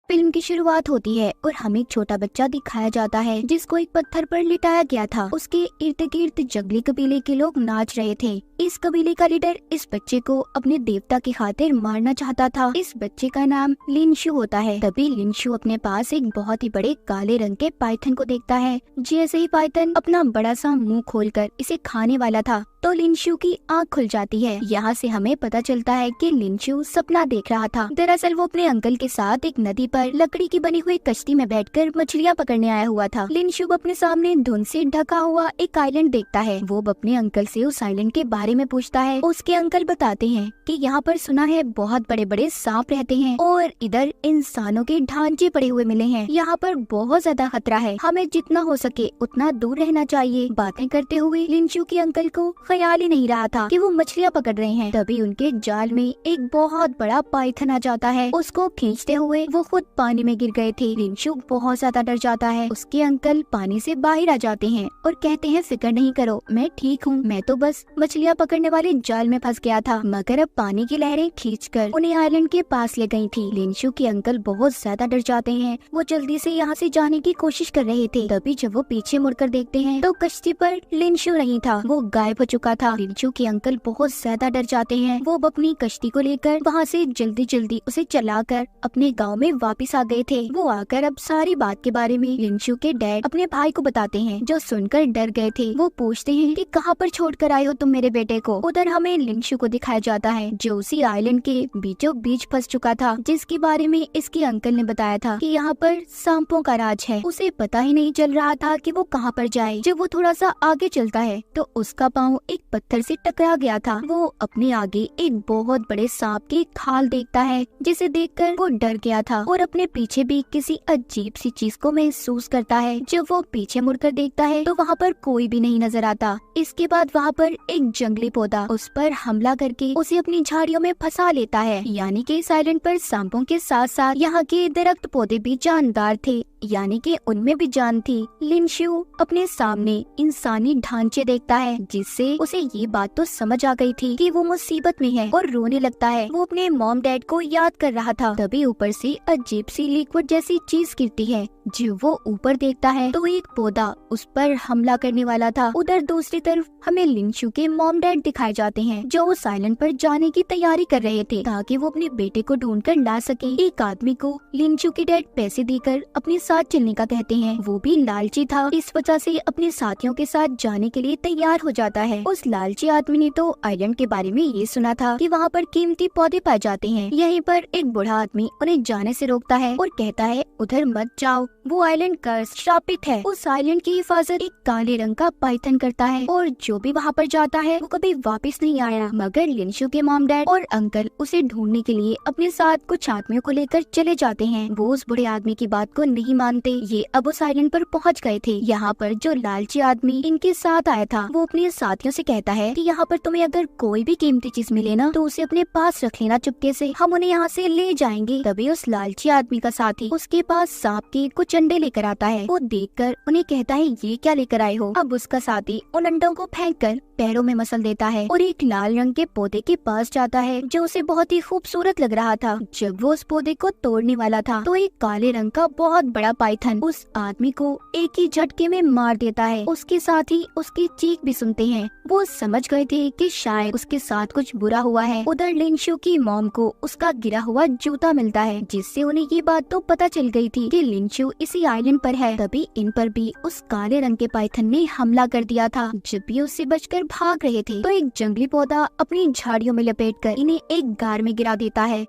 Film की शुरुआत होती है और हमें एक छोटा बच्चा दिखाया जाता है जिसको एक पत्थर पर लिटाया गया था। उसके इर्द गिर्द जंगली कबीले के लोग नाच रहे थे। इस कबीले का लीडर इस बच्चे को अपने देवता की खातिर मारना चाहता था। इस बच्चे का नाम लिनशु होता है। तभी लिनशु अपने पास एक बहुत ही बड़े काले रंग के पाइथन को देखता है। जैसे ही पाइथन अपना बड़ा सा मुंह खोलकर इसे खाने वाला था तो लिनशु की आँख खुल जाती है। यहाँ से हमें पता चलता है कि लिनशु सपना देख रहा था। दरअसल वो अपने अंकल के साथ एक नदी पर लकड़ी की बनी हुई कश्ती में बैठकर मछलियाँ पकड़ने आया हुआ था। लिनशु अपने सामने धुंध से ढका हुआ एक आइलैंड देखता है। वो अपने अंकल से उस आइलैंड के बारे में पूछता है। उसके अंकल बताते हैं कि यहाँ पर सुना है बहुत बड़े बड़े सांप रहते हैं और इधर इंसानों के ढांचे पड़े हुए मिले हैं। यहाँ पर बहुत ज्यादा खतरा है, हमें जितना हो सके उतना दूर रहना चाहिए। बातें करते हुए लिनशु के अंकल को ख्याल ही नहीं रहा था कि वो मछलियाँ पकड़ रहे हैं। तभी उनके जाल में एक बहुत बड़ा पाइथन आ जाता है। उसको खींचते हुए वो खुद पानी में गिर गए थे। लिनशु बहुत ज्यादा डर जाता है। उसके अंकल पानी से बाहर आ जाते हैं और कहते हैं फिक्र नहीं करो, मैं ठीक हूँ, मैं तो बस मछलियाँ पकड़ने वाले जाल में फंस गया था, मगर अब पानी की लहरें खींचकर उन्हें आइलैंड के पास ले गई थी। लिनशु के अंकल बहुत ज्यादा डर जाते हैं। वो जल्दी से यहाँ से जाने की कोशिश कर रहे थे। तभी जब वो पीछे मुड़कर देखते हैं तो कश्ती पर लिनशु नहीं था, वो गायब हो चुका था। लिनशु के अंकल बहुत ज्यादा डर जाते हैं। वो अपनी कश्ती को लेकर वहाँ से जल्दी जल्दी उसे चलाकर अपने गांव में वापस आ गए थे। वो आकर अब सारी बात के बारे में लिनशु के डैड अपने भाई को बताते हैं, जो सुनकर डर गए थे। वो पूछते हैं कि कहाँ पर छोड़कर आए हो तुम मेरे बेटे को। उधर हमें लिनशु को दिखाया जाता है जो उसी आइलैंड के बीचों बीच फंस चुका था, जिसके बारे में इसके अंकल ने बताया था कि यहाँ पर सांपों का राज है। उसे पता ही नहीं चल रहा था कि वो कहाँ पर जाए। जब वो थोड़ा सा आगे चलता है तो उसका पाँव एक पत्थर से टकरा गया था। वो अपने आगे एक बहुत बड़े सांप की खाल देखता है, जिसे देखकर वो डर गया था और अपने पीछे भी किसी अजीब सी चीज को महसूस करता है। जब वो पीछे मुड़कर देखता है तो वहाँ पर कोई भी नहीं नजर आता। इसके बाद वहाँ पर एक जंगली पौधा उस पर हमला करके उसे अपनी झाड़ियों में फंसा लेता है। यानी कि इस आइलैंड पर सांपों के साथ साथ यहाँ के दरख्त पौधे भी जानदार थे, यानी कि उनमें भी जान थी। लिनशु अपने सामने इंसानी ढांचे देखता है, जिससे उसे ये बात तो समझ आ गई थी कि वो मुसीबत में है और रोने लगता है। वो अपने मॉम डैड को याद कर रहा था। तभी ऊपर से अजीब सी लिक्विड जैसी चीज गिरती है। जब वो ऊपर देखता है तो एक पौधा उस पर हमला करने वाला था। उधर दूसरी तरफ हमें लिनशु के मॉम डैड दिखाए जाते हैं, जो उस आइलैंड पर जाने की तैयारी कर रहे थे ताकि वो अपने बेटे को ढूंढ कर ला सके। एक आदमी को लिनशु के डैड पैसे देकर अपने साथ चलने का कहते हैं। वो भी लालची था, इस वजह से अपने साथियों के साथ जाने के लिए तैयार हो जाता है। उस लालची आदमी ने तो आइलैंड के बारे में ये सुना था कि वहाँ पर कीमती पौधे पाए जाते हैं। यहीं पर एक बूढ़ा आदमी उन्हें जाने से रोकता है और कहता है उधर मत जाओ, वो आइलैंड कर्स श्रापित है। उस आइलैंड की हिफाजत एक काले रंग का पाइथन करता है और जो भी वहाँ पर जाता है वो कभी वापस नहीं आया। मगर लिनशु के मॉम डैड और अंकल उसे ढूंढने के लिए अपने साथ कुछ आदमियों को लेकर चले जाते हैं। वो उस बूढ़े आदमी की बात को नहीं मानते। ये अब उस आइलैंड पर पहुँच गए थे। यहाँ पर जो लालची आदमी इनके साथ आया था वो अपने साथियों से कहता है कि यहाँ पर तुम्हें अगर कोई भी कीमती चीज मिले ना तो उसे अपने पास रख लेना चुपके से, हम उन्हें यहाँ से ले जाएंगे। तभी उस लालची आदमी का साथी उसके पास सांप के कुछ अंडे लेकर आता है। वो देखकर उन्हें कहता है ये क्या लेकर आए हो। अब उसका साथी उन अंडों को फेंककर पैरों में मसल देता है और एक लाल रंग के पौधे के पास जाता है जो उसे बहुत ही खूबसूरत लग रहा था। जब वो उस पौधे को तोड़ने वाला था तो एक काले रंग का बहुत बड़ा पाइथन उस आदमी को एक ही झटके में मार देता है। उसके साथ ही उसकी चीख भी सुनते हैं। वो समझ गए थे कि शायद उसके साथ कुछ बुरा हुआ है। उधर लिनशु की मॉम को उसका गिरा हुआ जूता मिलता है, जिससे उन्हें ये बात तो पता चल गई थी कि लिनशु इसी आइलैंड पर है। तभी इन पर भी उस काले रंग के पाइथन ने हमला कर दिया था। जब भी उससे बचकर भाग रहे थे तो एक जंगली पौधा अपनी झाड़ियों में लपेटकर इन्हें एक गार में गिरा देता है।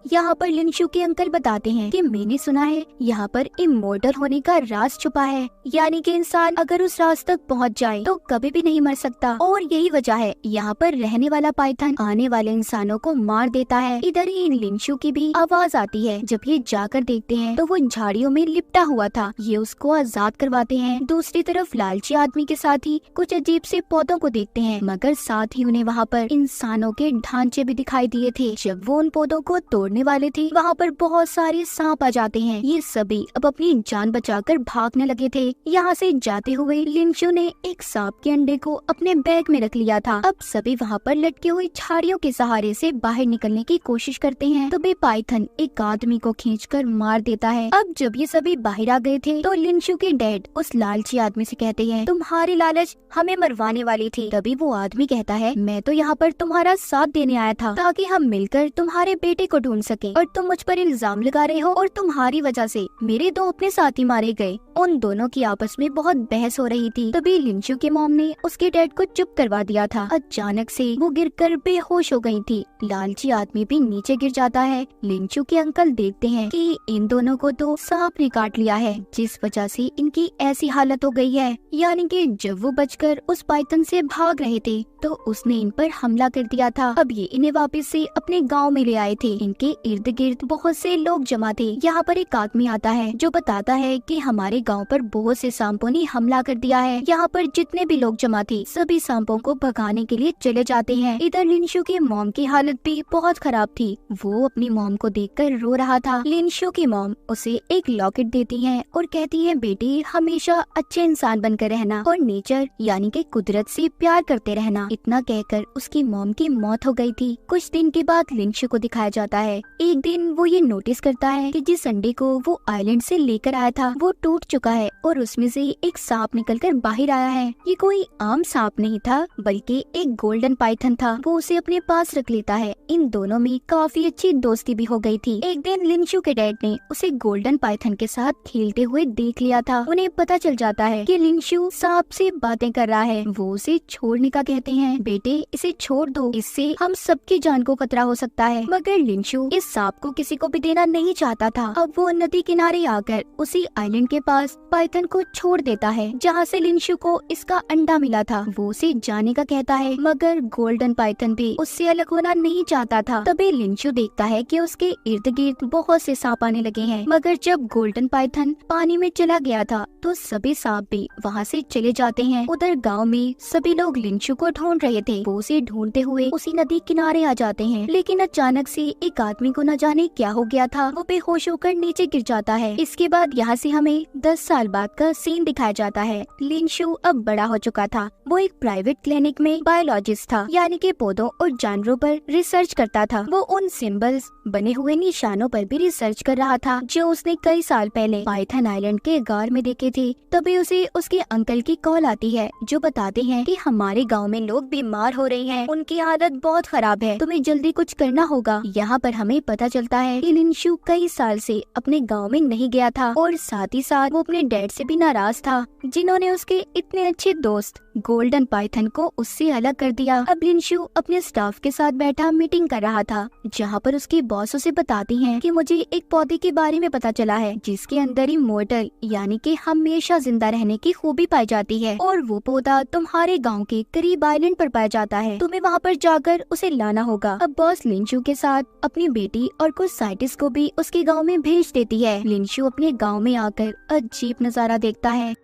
यहाँ पर लिनशु के अंकल बताते हैं कि मैंने सुना है यहाँ पर इमोर्टल होने का राज छुपा है, यानी कि इंसान अगर उस राज तक पहुँच जाए तो कभी भी नहीं मर सकता और यही वजह है यहाँ पर रहने वाला पाइथन आने वाले इंसानों को मार देता है। इधर ही लिनशु की भी आवाज आती है। जब ये जाकर देखते हैं तो वो झाड़ियों में लिपटा हुआ था। ये उसको आजाद करवाते हैं। दूसरी तरफ लालची आदमी के साथ ही कुछ अजीब से पौधों को देखते हैं, मगर साथ ही उन्हें वहाँ पर इंसानों के ढांचे भी दिखाई दिए थे। जब वो उन पौधों को तोड़ छोड़ने वाले थे वहाँ पर बहुत सारे सांप आ जाते हैं। ये सभी अब अपनी जान बचाकर भागने लगे थे। यहाँ से जाते हुए लिंशु ने एक सांप के अंडे को अपने बैग में रख लिया था। अब सभी वहाँ पर लटके हुए झाड़ियों के सहारे से बाहर निकलने की कोशिश करते हैं, तभी पाइथन एक आदमी को खींचकर मार देता है। अब जब ये सभी बाहर आ गए थे तो लिंशु के डैड उस लालची आदमी से कहते हैं, तुम्हारी लालच हमें मरवाने वाली थी। तभी वो आदमी कहता है, मैं तो यहाँ पर तुम्हारा साथ देने आया था ताकि हम मिलकर तुम्हारे बेटे को ढूंढ सके, और तुम मुझ पर इल्जाम लगा रहे हो और तुम्हारी वजह से मेरे दो अपने साथी मारे गए। उन दोनों की आपस में बहुत बहस हो रही थी। तभी लिंशु के मॉम ने उसके डैड को चुप करवा दिया था। अचानक से वो गिरकर बेहोश हो गई थी। लालची आदमी भी नीचे गिर जाता है। लिंशु के अंकल देखते हैं कि इन दोनों को तो सांप ने काट लिया है, जिस वजह से इनकी ऐसी हालत हो गई है। यानी कि जब वो बचकर उस पाइथन से भाग रहे थे तो उसने इन पर हमला कर दिया था। अब ये इन्हें वापस से अपने गांव में ले आए थे। इनके इर्द गिर्द बहुत से लोग जमा थे। यहाँ पर एक आदमी आता है जो बताता है कि हमारे गांव पर बहुत से सांपों ने हमला कर दिया है। यहाँ पर जितने भी लोग जमा थे सभी सांपों को भगाने के लिए चले जाते हैं। इधर लिंशु की मॉम की हालत भी बहुत खराब थी। वो अपनी मॉम को देखकर रो रहा था। लिंशु की मॉम उसे एक लॉकेट देती है और कहती है, बेटी हमेशा अच्छे इंसान बनकर रहना और नेचर यानी कि कुदरत से प्यार करते रहना। इतना कहकर उसकी मॉम की मौत हो गई थी। कुछ दिन के बाद लिंशु को दिखाया जाता है। एक दिन वो ये नोटिस करता है कि जिस अंडे को वो आइलैंड से लेकर आया था वो टूट चुका है और उसमें से एक सांप निकलकर बाहर आया है। ये कोई आम सांप नहीं था बल्कि एक गोल्डन पाइथन था। वो उसे अपने पास रख लेता है। इन दोनों में काफी अच्छी दोस्ती भी हो गई थी। एक दिन लिंशु के डैड ने उसे गोल्डन पाइथन के साथ खेलते हुए देख लिया था। उन्हें पता चल जाता है कि लिंशु सांप से बातें कर रहा है। वो उसे छोड़ने का कहते हैं, बेटे इसे छोड़ दो, इससे हम सबकी जान को खतरा हो सकता है। मगर लिंशु इस सांप को किसी को भी देना नहीं चाहता था। अब वो नदी किनारे आकर उसी आइलैंड के पास पाइथन को छोड़ देता है जहाँ से लिंशु को इसका अंडा मिला था। वो उसे जाने का कहता है मगर गोल्डन पाइथन भी उससे अलग होना नहीं चाहता था। तभी लिंशु देखता है कि उसके इर्द गिर्द बहुत से सांप आने लगे हैं। मगर जब गोल्डन पाइथन पानी में चला गया था तो सभी सांप भी वहाँ से चले जाते हैं। उधर गाँव में सभी लोग लिंशु को ढूंढ रहे थे। वो उसे ढूंढते हुए उसी नदी किनारे आ जाते हैं। लेकिन अचानक से एक आदमी को न जाने क्या हो गया था, वो बेहोश होकर नीचे गिर जाता है। इसके बाद यहाँ से हमें 10 साल बाद का सीन दिखाया जाता है। लिंशु अब बड़ा हो चुका था। वो एक प्राइवेट क्लिनिक में बायोलॉजिस्ट था, यानी कि पौधों और जानवरों पर रिसर्च करता था। वो उन सिंबल्स बने हुए निशानों पर भी रिसर्च कर रहा था जो उसने कई साल पहले पाइथन आइलैंड के गार में देखे थे। तभी उसे उसके अंकल की कॉल आती है जो बताते हैं कि हमारे गाँव में लोग बीमार हो रहे हैं, उनकी हालत बहुत खराब है, तुम्हें जल्दी कुछ करना होगा। यहाँ पर हमें पता चलता है कि लिंशु कई साल से अपने गांव में नहीं गया था और साथ ही साथ वो अपने डैड से भी नाराज था जिन्होंने उसके इतने अच्छे दोस्त गोल्डन पाइथन को उससे अलग कर दिया। अब लिंशु अपने स्टाफ के साथ बैठा मीटिंग कर रहा था जहाँ पर उसकी बॉस उसे बताती हैं कि मुझे एक पौधे के बारे में पता चला है जिसके अंदर इमॉर्टल यानी कि हमेशा जिंदा रहने की खूबी पाई जाती है और वो पौधा तुम्हारे गांव के करीब आइलैंड पर पाया जाता है। तुम्हें वहाँ पर जाकर उसे लाना होगा। अब बॉस लिंशु के साथ अपनी बेटी और कुछ साइंटिस्ट को भी उसके गाँव में भेज देती है। लिंशु अपने गाँव में आकर अजीब नजारा देखता है।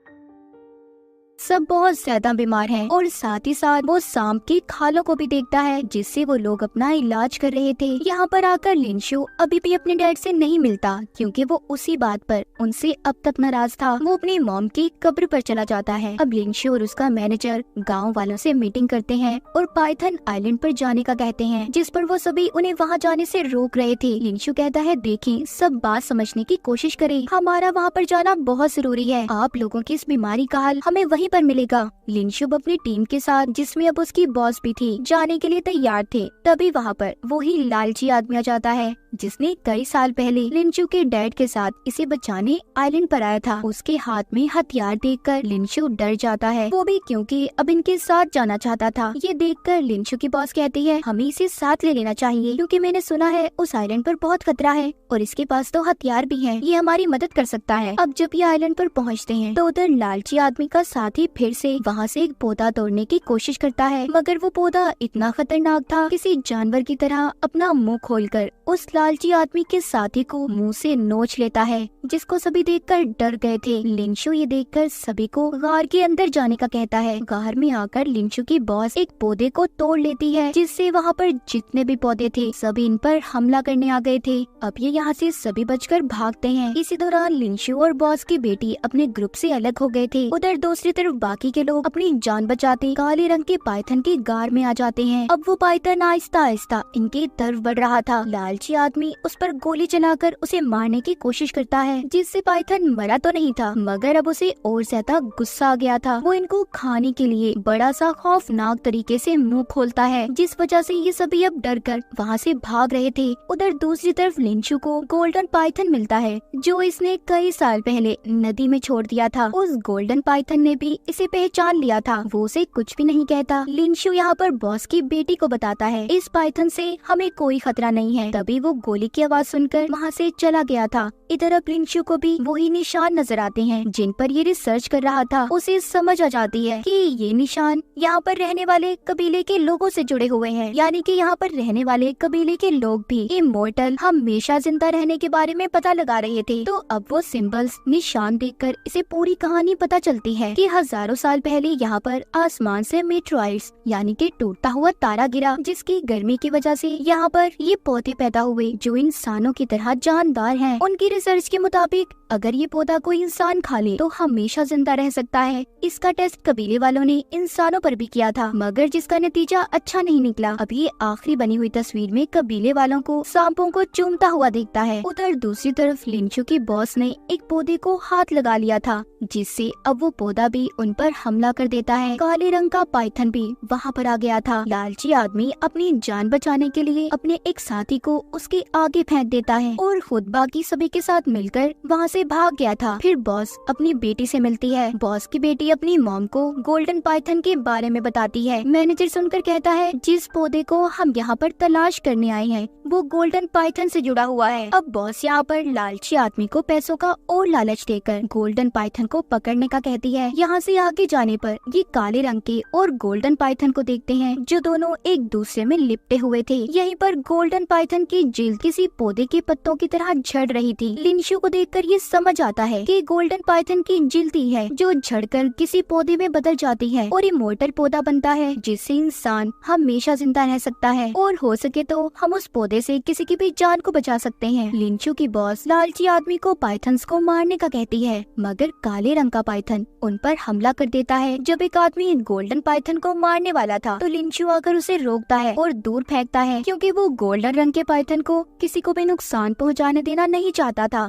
सब बहुत ज्यादा बीमार हैं और साथ ही साथ वो सांप की खालों को भी देखता है जिससे वो लोग अपना इलाज कर रहे थे। यहाँ पर आकर लिंशु अभी भी अपने डैड से नहीं मिलता क्योंकि वो उसी बात पर उनसे अब तक नाराज था। वो अपनी मॉम की कब्र पर चला जाता है। अब लिंशु और उसका मैनेजर गाँव वालों से मीटिंग करते हैं और पाइथन आइलैंड पर जाने का कहते हैं, जिस पर वो सभी उन्हें वहाँ जाने से रोक रहे थे। लिंशु कहता है, देखिए सब बात समझने की कोशिश करें, हमारा वहाँ पर जाना बहुत जरूरी है। आप लोगों की इस बीमारी का हल हमें वहीं पर मिलेगा। लिंशु अपनी टीम के साथ, जिसमें अब उसकी बॉस भी थी, जाने के लिए तैयार थे। तभी वहाँ पर वही लालची आदमी आ जाता है जिसने कई साल पहले लिंशु के डैड के साथ इसे बचाने आइलैंड पर आया था। उसके हाथ में हथियार देखकर लिंशु डर जाता है, वो भी क्योंकि अब इनके साथ जाना चाहता था। ये देखकर लिंशु की बॉस कहती है, हमें इसे साथ ले लेना चाहिए क्योंकि मैंने सुना है उस आइलैंड पर बहुत खतरा है और इसके पास तो हथियार भी है, ये हमारी मदद कर सकता है। अब जब ये आइलैंड पर पहुँचते हैं तो उधर लालची आदमी का साथी फिर से वहाँ से एक पौधा तोड़ने की कोशिश करता है, मगर वो पौधा इतना खतरनाक था, किसी जानवर की तरह अपना मुंह खोलकर उस लालची आदमी के साथी को मुंह से नोच लेता है। जिसको सभी देखकर डर गए थे। लिंशु ये देखकर सभी को गार के अंदर जाने का कहता है। गार में आकर लिंशु की बॉस एक पौधे को तोड़ लेती है, जिससे वहाँ पर जितने भी पौधे थे सभी इन पर हमला करने आ गए थे। अब ये यहाँ से सभी बचकर भागते हैं। इसी दौरान लिंशु और बॉस की बेटी अपने ग्रुप से अलग हो गए थे। उधर दूसरी तरफ बाकी के लोग अपनी जान बचाते काले रंग के पाइथन के गार में आ जाते हैं। अब वो पाइथन आहिस्ता आहिस्ता इनकी तरफ बढ़ रहा था। लालची आदमी उस पर गोली चलाकर उसे मारने की कोशिश करता है, जिससे पाइथन मरा तो नहीं था मगर अब उसे और ज्यादा गुस्सा आ गया था। वो इनको खाने के लिए बड़ा सा खौफनाक तरीके से मुंह खोलता है, जिस वजह से ये सभी अब डर कर वहाँ से भाग रहे थे। उधर दूसरी तरफ लिंशु को गोल्डन पाइथन मिलता है, जो इसने कई साल पहले नदी में छोड़ दिया था। उस गोल्डन पाइथन ने भी इसे पहचान लिया था। वो उसे कुछ भी नहीं कहता। लिंशु यहाँ पर बॉस की बेटी को बताता है, इस पाइथन से हमें कोई खतरा नहीं है। तभी वो गोली की आवाज सुनकर वहाँ से चला गया था। इधर अब लिंशु को भी वही निशान नजर आते हैं जिन पर ये रिसर्च कर रहा था। उसे समझ आ जाती है कि ये निशान यहाँ पर रहने वाले कबीले के लोगों से जुड़े हुए हैं, यानी कि यहाँ पर रहने वाले कबीले के लोग भी इमोर्टल हमेशा जिंदा रहने के बारे में पता लगा रहे थे। तो अब वो सिंबल्स निशान देखकर इसे पूरी कहानी पता चलती है कि हजारों साल पहले यहाँ पर आसमान से मेट्रोइड्स यानी कि टूटता हुआ तारा गिरा, जिसकी गर्मी की वजह से यहाँ पर ये पौधे पैदा हुए जो इंसानों की तरह जानदार हैं। उनकी रिसर्च के मुताबिक अगर ये पौधा कोई इंसान खा ले तो हमेशा जिंदा रह सकता है। इसका टेस्ट कबीले वालों ने इंसानों पर भी किया था मगर जिसका नतीजा अच्छा नहीं निकला। अभी आखिरी बनी हुई तस्वीर में कबीले वालों को सांपों को चूमता हुआ दिखता है। उधर दूसरी तरफ लिंशु की बॉस ने एक पौधे को हाथ लगा लिया था, जिससे अब वो पौधा भी उन पर हमला कर देता है। काले रंग का पाइथन भी वहाँ पर आ गया था। लालची आदमी अपनी जान बचाने के लिए अपने एक साथी को उसके आगे फेंक देता है और खुद बाकी सभी के साथ मिलकर वहाँ से भाग गया था। फिर बॉस अपनी बेटी से मिलती है। बॉस की बेटी अपनी मॉम को गोल्डन पाइथन के बारे में बताती है। मैनेजर सुनकर कहता है, जिस पौधे को हम यहाँ पर तलाश करने आए हैं वो गोल्डन पाइथन से जुड़ा हुआ है। अब बॉस यहाँ पर लालची आदमी को पैसों का और लालच देकर गोल्डन पाइथन को पकड़ने का कहती है। यहाँ से आगे जाने पर ये काले रंग के और गोल्डन पाइथन को देखते हैं जो दोनों एक दूसरे में लिपटे हुए थे। यहीं पर गोल्डन पाइथन की जिल्द किसी पौधे के पत्तों की तरह झड़ रही थी। लिंशु को देखकर ये समझ आता है कि गोल्डन पाइथन की जिल्द ही है जो झड़कर किसी पौधे में बदल जाती है और इमोर्टल पौधा बनता है, जिससे इंसान हमेशा जिंदा रह सकता है और हो सके तो हम उस पौधे से किसी की भी जान को बचा सकते हैं। लिंशु की बॉस लालची आदमी को पाइथन्स को मारने का कहती है मगर काले रंग का पाइथन उन पर हमला कर देता है। जब एक आदमी गोल्डन पाइथन को मारने वाला था तो लिंशु आकर उसे रोकता है और दूर फेंकता है, क्योंकि वो गोल्डन रंग के पाइथन को किसी को भी नुकसान पहुंचाने देना नहीं चाहता था।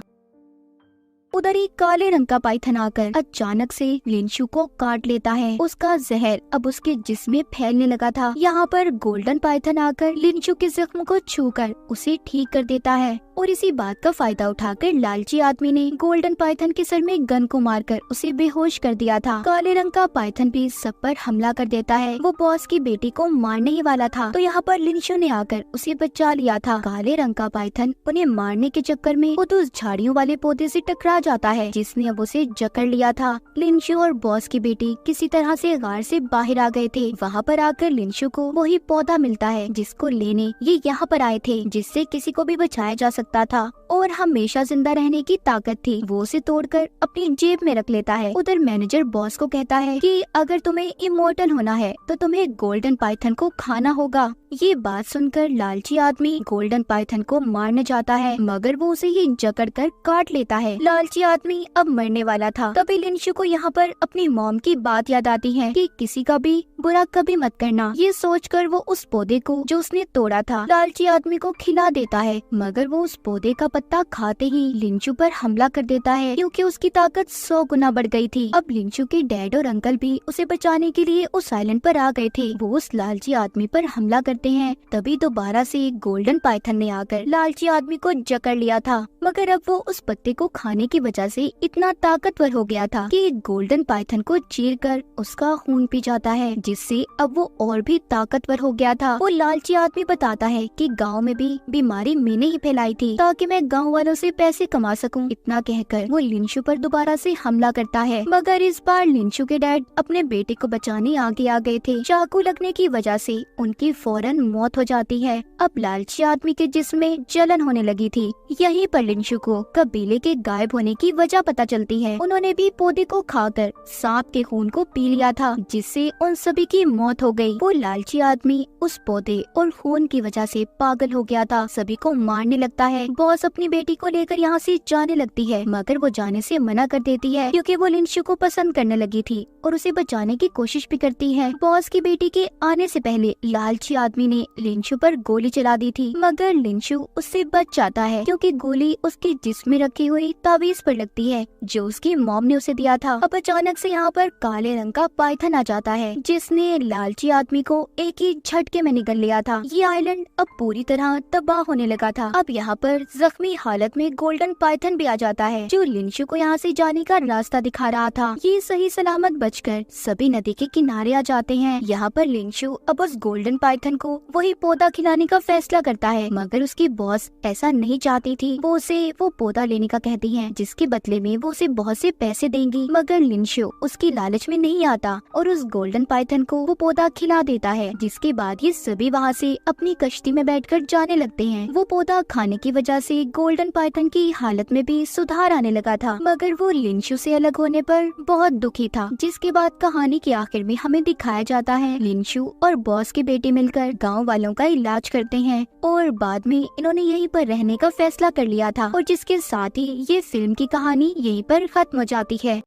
उधर ही काले रंग का पाइथन आकर अचानक से लिंशु को काट लेता है। उसका जहर अब उसके जिस्म में फैलने लगा था। यहाँ पर गोल्डन पाइथन आकर लिंशु के जख्म को छूकर उसे ठीक कर देता है और इसी बात का फायदा उठाकर लालची आदमी ने गोल्डन पाइथन के सर में गन को मारकर उसे बेहोश कर दिया था। काले रंग का पाइथन भी सब पर हमला कर देता है। वो बॉस की बेटी को मारने ही वाला था तो यहाँ पर लिंशु ने आकर उसे बचा लिया था। काले रंग का पाइथन उन्हें मारने के चक्कर में खुद उस झाड़ियों वाले पौधे से टकरा जाता है जिसने अब उसे जकड़ लिया था। लिंशु और बॉस की बेटी किसी तरह से गार से बाहर आ गए थे। वहाँ पर आकर लिंशु को वही पौधा मिलता है जिसको लेने ये यहाँ पर आए थे, जिससे किसी को भी बचाया जा सकता था और हमेशा जिंदा रहने की ताकत थी। वो उसे तोड़कर अपनी जेब में रख लेता है। उधर मैनेजर बॉस को कहता है कि अगर तुम्हें इमोर्टल होना है तो तुम्हें गोल्डन पाइथन को खाना होगा। ये बात सुनकर लालची आदमी गोल्डन पाइथन को मारने जाता है मगर वो उसे ही जकड़ कर काट लेता है। लालची आदमी अब मरने वाला था। तभी लिंशु को यहाँ पर अपनी मॉम की बात याद आती है कि किसी का भी बुरा कभी मत करना। ये सोचकर वो उस पौधे को जो उसने तोड़ा था लालची आदमी को खिला देता है मगर वो उस पौधे का पत्ता खाते ही लिंशु पर हमला कर देता है, क्योंकि उसकी ताकत 100 गुना बढ़ गई थी। अब लिंशु के डैड और अंकल भी उसे बचाने के लिए उस आइलैंड पर आ गए थे। वो उस लालची आदमी पर हमला करते हैं। तभी दोबारा से गोल्डन पाइथन ने आकर लालची आदमी को जकड़ लिया था मगर अब वो उस पत्ते को खाने की वजह से इतना ताकतवर हो गया था कि गोल्डन पाइथन को चीरकर उसका खून पी जाता है, जिससे अब वो और भी ताकतवर हो गया था। वो लालची आदमी बताता है कि गांव में भी बीमारी मैंने ही फैलाई थी थी ताकि मैं गाँव वालों से पैसे कमा सकूं। इतना कहकर वो लिंशु पर दोबारा से हमला करता है, मगर इस बार लिंशु के डैड अपने बेटे को बचाने आगे आ गए थे। चाकू लगने की वजह से उनकी फौरन मौत हो जाती है। अब लालची आदमी के जिस्म में जलन होने लगी थी। यहीं पर लिंशु को कबीले के गायब होने की वजह पता चलती है। उन्होंने भी पौधे को खाकर सांप के खून को पी लिया था, जिससे उन सभी की मौत हो गई। वो लालची आदमी उस पौधे और खून की वजह से पागल हो गया था, सभी को मारने लगता है। बॉस अपनी बेटी को लेकर यहाँ से जाने लगती है, मगर वो जाने से मना कर देती है क्योंकि वो लिंशु को पसंद करने लगी थी और उसे बचाने की कोशिश भी करती है। बॉस की बेटी के आने से पहले लालची आदमी ने लिंशु पर गोली चला दी थी, मगर लिंशु उससे बच जाता है क्योंकि गोली उसके जिस्म में रखी हुई तावीज पर लगती है जो उसकी मॉम ने उसे दिया था। अब अचानक से यहाँ पर काले रंग का पाइथन आ जाता है, जिसने लालची आदमी को एक ही झटके में निगल लिया था। ये आइलैंड अब पूरी तरह तबाह होने लगा था। अब यहाँ पर जख्मी हालत में गोल्डन पाइथन भी आ जाता है, जो लिंशु को यहाँ से जाने का रास्ता दिखा रहा था। ये सही सलामत बचकर सभी नदी के किनारे आ जाते हैं। यहाँ पर लिंशु अब उस गोल्डन पाइथन को वही पौधा खिलाने का फैसला करता है, मगर उसकी बॉस ऐसा नहीं चाहती थी। वो उसे वो पौधा लेने का कहती है, जिसके बदले में वो उसे बहुत से पैसे देंगी, मगर लिंशु उसकी लालच में नहीं आता और उस गोल्डन पाइथन को वो पौधा खिला देता है। जिसके बाद ये सभी वहाँ से अपनी कश्ती में बैठकर जाने लगते हैं। वो पौधा खाने की वजह से गोल्डन पाइथन की हालत में भी सुधार आने लगा था, मगर वो लिंशु से अलग होने पर बहुत दुखी था। जिसके बाद कहानी के आखिर में हमें दिखाया जाता है लिंशु और बॉस के बेटे मिलकर गाँव वालों का इलाज करते हैं और बाद में इन्होंने यहीं पर रहने का फैसला कर लिया था, और जिसके साथ ही ये फिल्म की कहानी यहीं पर खत्म हो जाती है।